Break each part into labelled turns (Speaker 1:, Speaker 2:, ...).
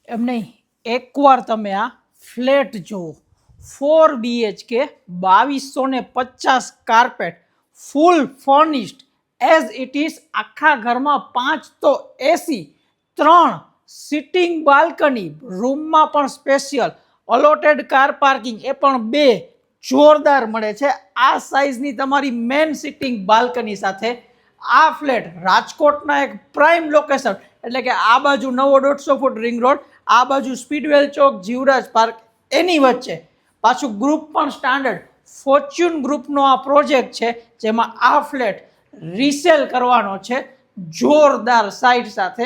Speaker 1: એમ નહીં, એકવાર તમે આ ફ્લેટ જુઓ, 4 BHK 2250 carpet, full furnished as it is. આખા ઘરમાં 5 તો એસી, 3 સિટિંગ બાલ્કની, રૂમમાં પણ સ્પેશિયલ અલોટેડ કાર પાર્કિંગ, એ પણ 2 જોરદાર મળે છે. આ સાઇઝની તમારી મેન સિટિંગ બાલ્કની સાથે આ ફ્લેટ રાજકોટના એક પ્રાઇમ લોકેશન, એટલે કે આ બાજુ નવો 150 ફૂટ રિંગ રોડ, આ બાજુ સ્પીડવેલ ચોક, જીવરાજ પાર્ક, એની વચ્ચે પાછું ગ્રુપ પણ સ્ટાન્ડર્ડ ફોર્ચ્યુન ગ્રુપનો આ પ્રોજેક્ટ છે, જેમાં આ ફ્લેટ રીસેલ કરવાનો છે જોરદાર સાઇટ સાથે.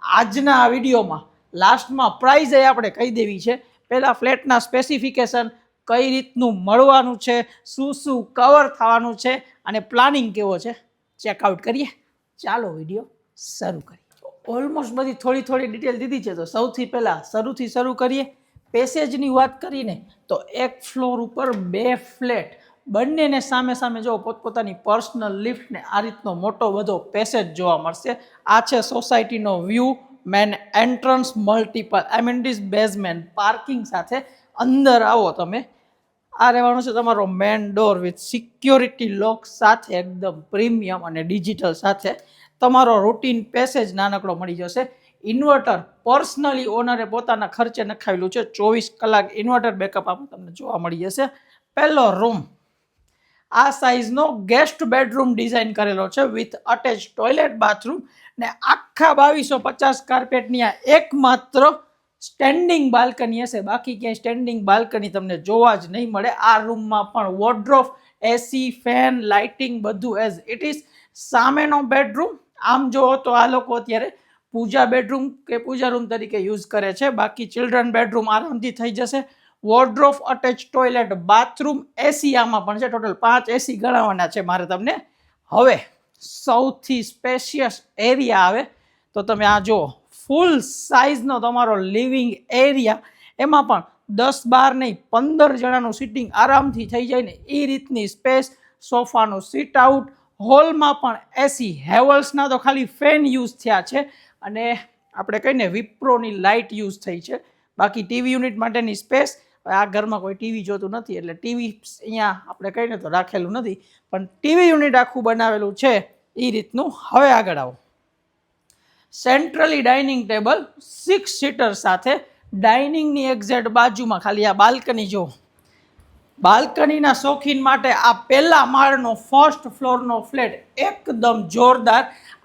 Speaker 1: આજના આ વિડીયોમાં લાસ્ટમાં પ્રાઇઝ એ આપણે કહી દેવી છે. પહેલાં ફ્લેટના સ્પેસિફિકેશન, કઈ રીતનું મળવાનું છે, શું શું કવર થવાનું છે અને પ્લાનિંગ કેવો છે, ચેકઆઉટ કરીએ. ચાલો વિડીયો શરૂ કરીએ. ઓલમોસ્ટ બધી થોડી ડિટેલ દીધી છે, તો સૌથી પહેલાં શરૂ કરીએ. પેસેજની વાત કરીને તો એક ફ્લોર ઉપર 2 ફ્લેટ, બંનેને સામે જો પોતપોતાની પર્સનલ લિફ્ટને આ રીતનો મોટો બધો પેસેજ જોવા મળશે. આ છે સોસાયટીનો view, main entrance, multiple amenities, basement parking સાથે. અંદર આવો તમે, આ રહેવાનું છે તમારો main door with security lock સાથે, એકદમ પ્રીમિયમ અને ડિજિટલ સાથે. તમારો રૂટીન પેસેજ નાનકડો મળી જશે. ઇન્વર્ટર પર્સનલી ઓનરે પોતાના ખર્ચે નખાવેલું છે. 24 કલાક ઇન્વર્ટર બેકઅપ આમાં તમને જોવા મળી જશે. પહેલો રૂમ આ સાઇઝનો ગેસ્ટ બેડરૂમ ડિઝાઇન કરેલો છે વિથ અટેચ ટોયલેટ, બાથરૂમ, ને આખા 2250 કાર્પેટની આ એકમાત્ર સ્ટેન્ડિંગ બાલ્કની હશે. બાકી ક્યાંય સ્ટેન્ડિંગ બાલ્કની તમને જોવા જ નહીં મળે. આ રૂમમાં પણ વોર્ડરોબ, એસી, ફેન, લાઇટિંગ બધું એઝ ઇટ ઇઝ. સામેનો બેડરૂમ આમ જુઓ તો આ લોકો અત્યારે પૂજા બેડરૂમ કે પૂજા રૂમ તરીકે યુઝ કરે છે, બાકી ચિલ્ડ્રન બેડરૂમ આરામથી થઈ જશે. વોર્ડરોબ, અટેચ ટોયલેટ, બાથરૂમ, એસી આમાં પણ છે. ટોટલ 5 એસી ગણાવવાના છે મારે તમને. હવે સૌથી સ્પેશિયસ એરિયા આવે તો તમે આ જુઓ, ફૂલ સાઇઝનો તમારો લિવિંગ એરિયા, એમાં પણ 10-12 નહીં 15 જણાનું સિટિંગ આરામથી થઈ જાય ને એ રીતની સ્પેસ. સોફાનું સીટ આઉટ, હોલમાં પણ એસી, હેવલ્સના તો ખાલી ફેન યુઝ થયા છે અને આપણે કહીને વિપ્રોની લાઇટ યુઝ થઈ છે. બાકી ટીવી યુનિટ માટેની સ્પેસ, આ ઘરમાં કોઈ ટીવી જોતું નથી એટલે ટીવી અહીંયા આપણે કહીને તો રાખેલું નથી, પણ ટીવી યુનિટ આખું બનાવેલું છે એ રીતનું. હવે આગળ આવો, સેન્ટ્રલી ડાઇનિંગ ટેબલ 6 સીટર સાથે, ડાઇનિંગની એક્ઝેક્ટ બાજુમાં ખાલી આ બાલ્કની જો. બાલ્કનીના શોખીન માટે આ પહેલા માળનો ફર્સ્ટ ફ્લોરનો ફ્લેટ એકદમ જોરદાર.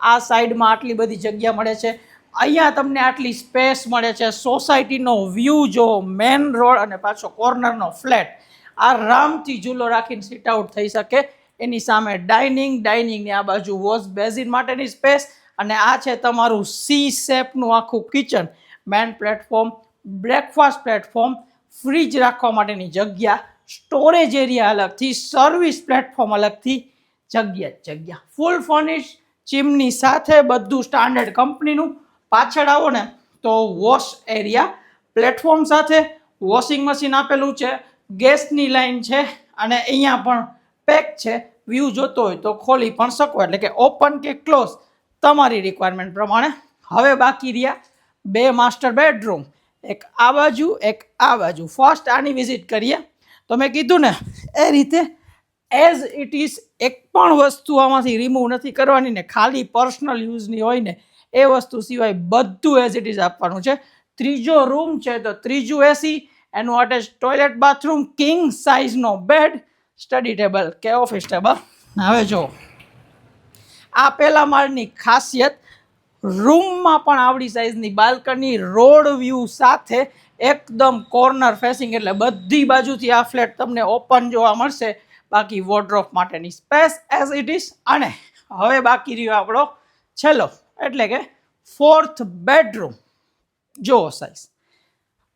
Speaker 1: આ સાઈડમાં આટલી બધી જગ્યા મળે છે, અહીંયા તમને આટલી સ્પેસ મળે છે. સોસાયટીનો વ્યૂ જો, મેન રોડ અને પાછો કોર્નરનો ફ્લેટ, આરામથી ઝૂલો રાખીને સીટ આઉટ થઈ શકે. એની સામે ડાઇનિંગની આ બાજુ વોશ બેઝિન માટેની સ્પેસ, અને આ છે તમારું સી શેપનું આખું kitchen, main platform, breakfast platform, fridge રાખવા માટેની જગ્યા, સ્ટોરેજ એરિયા અલગથી, સર્વિસ પ્લેટફોર્મ અલગથી, જગ્યા. ફૂલ ફર્નિશ ચીમની સાથે બધું સ્ટાન્ડર્ડ કંપનીનું. પાછળ આવો ને તો વોશ એરિયા, પ્લેટફોર્મ સાથે વોશિંગ મશીન આપેલું છે, ગેસની લાઈન છે, અને અહીંયા પણ પેક છે. વ્યૂ જોતો હોય તો ખોલી પણ શકો, એટલે કે ઓપન કે ક્લોઝ તમારી રિક્વાયરમેન્ટ પ્રમાણે. હવે બાકી રહ્યા 2 માસ્ટર બેડરૂમ, એક આ બાજુ, એક આ બાજુ. ફર્સ્ટ આની વિઝિટ કરીએ તો મેં કીધું ને એ રીતે એઝ ઇટ ઇઝ, એક પણ વસ્તુ આમાંથી રિમૂવ નથી કરવાની ને ખાલી પર્સનલ યુઝની હોય ને એ વસ્તુ સિવાય બધું એઝ ઇટ ઇઝ આપવાનું છે. ત્રીજો રૂમ છે તો ત્રીજું એસી, એનું અટેચ ટોયલેટ, બાથરૂમ, કિંગ સાઇઝનો બેડ, સ્ટડી ટેબલ કે ઓફિસ ટેબલ. હવે જો આ પહેલા માળની ખાસિયત, રૂમમાં પણ આવડી સાઇઝની બાલ્કની, રોડ વ્યૂ સાથે, એકદમ કોર્નર ફેસિંગ, એટલે બધી બાજુથી આ ફ્લેટ તમને ઓપન જોવા મળશે. બાકી વોર્ડરોબ માટેની સ્પેસ એઝ ઇટ ઇઝ. અને હવે બાકી રહ્યો આપણો છેલ્લો, એટલે કે 4th બેડરૂમ. જો સાઇઝ,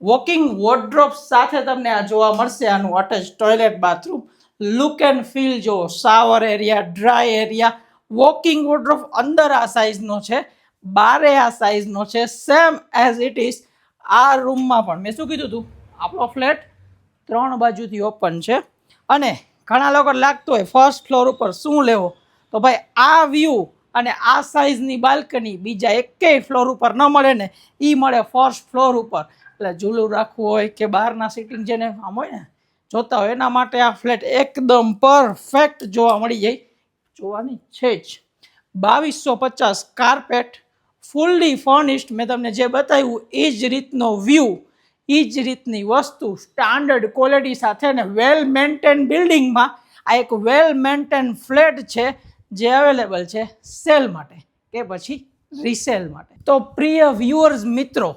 Speaker 1: વોકિંગ વોર્ડરોબ સાથે તમને આ જોવા મળશે. આનું attach toilet, bathroom, look and feel જો, shower area, dry area, walking wardrobe અંદર આ સાઇઝનો છે, બારે આ સાઇઝનો છે, સેમ એઝ ઇટ ઇઝ. આ રૂમમાં પણ મેં શું કીધું હતું, આપણો ફ્લેટ 3 બાજુથી ઓપન છે. અને ઘણા લોકો લાગતું હોય ફર્સ્ટ ફ્લોર ઉપર શું લેવો, તો ભાઈ આ વ્યૂ અને આ સાઇઝની બાલ્કની બીજા એકેય ફ્લોર ઉપર ન મળે ને, એ મળે ફર્સ્ટ ફ્લોર ઉપર. એટલે ઝૂલું રાખવું હોય કે બહારના સિટિંગ જેને આમ હોય ને જોતા હોય એના માટે આ ફ્લેટ એકદમ પરફેક્ટ જોવા મળી જાય. જોવાની છે જ. 2250 કાર્પેટ, ફૂલ્લી ફર્નિશ્ડ. મેં તમને જે બતાવ્યું એ જ રીતનો વ્યૂ, એ જ રીતની વસ્તુ, સ્ટાન્ડર્ડ ક્વોલિટી સાથે ને વેલ મેન્ટેન બિલ્ડિંગમાં. આ એક વેલ મેન્ટેન ફ્લેટ છે જે અવેલેબલ છે સેલ માટે કે પછી રીસેલ માટે. તો પ્રિય વ્યુઅર્સ મિત્રો,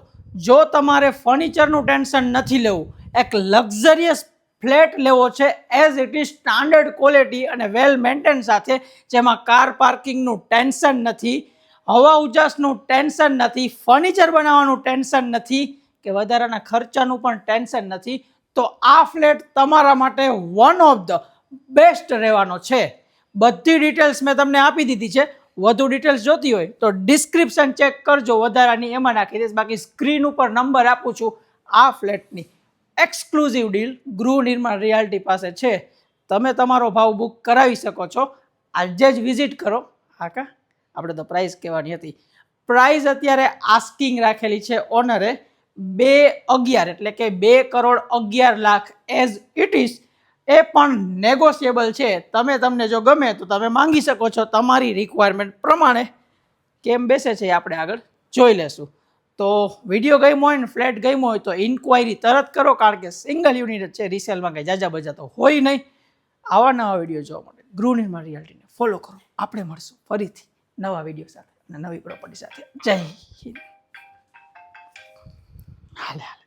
Speaker 1: જો તમારે ફર્નિચરનું ટેન્શન નથી લેવું, એક લક્ઝરિયસ ફ્લેટ લેવો છે as it is standard quality અને વેલ મેન્ટેન સાથે, જેમાં કાર પાર્કિંગનું ટેન્શન નથી, હવા ઉજાસનું ટેન્શન નથી, ફર્નિચર બનાવવાનું ટેન્શન નથી કે વધારાના ખર્ચાનું પણ ટેન્શન નથી, તો આ ફ્લેટ તમારા માટે વન ઓફ ધ બેસ્ટ રહેવાનો છે. બધી ડિટેલ્સ મેં તમને આપી દીધી છે. વધુ ડિટેલ્સ જોતી હોય તો ડિસ્ક્રિપ્શન ચેક કરજો, વધારાની એમાં નાખી દઈશ. બાકી સ્ક્રીન ઉપર નંબર આપું છું. આ ફ્લેટની એક્સક્લુઝિવ ડીલ ગૃહ નિર્માણ રિયાલ્ટી પાસે છે. તમે તમારો ભાવ બુક કરાવી શકો છો. આજે જ વિઝિટ કરો. હા કા, આપણે તો પ્રાઇસ કહેવાની હતી. પ્રાઇસ અત્યારે આસ્કિંગ રાખેલી છે ઓનરે 2.11 એટલે કે 2,11,00,000 એઝ ઇટ ઇઝ. એ પણ નેગોશિયેબલ છે. તમને જો ગમે તો તમે માંગી શકો છો તમારી રિક્વાયરમેન્ટ પ્રમાણે. કેમ બેસે છે એ આપણે આગળ જોઈ લેશું. તો વિડીયો ગમ્યો હોય ને ફ્લેટ ગમ્યો હોય તો ઇન્ક્વાયરી તરત કરો, કારણ કે સિંગલ યુનિટ છે, રિસેલમાં કંઈ જાજા બજા તો હોય નહીં. આવા નવા વિડીયો જોવા માટે ગૃહ નિર્માણ રિયાલ્ટીને ફોલો કરો. આપણે મળશું ફરીથી નવા વિડીયો સાથે અને નવી પ્રોપર્ટી સાથે. જય હિન્દ. હાલે હાલે.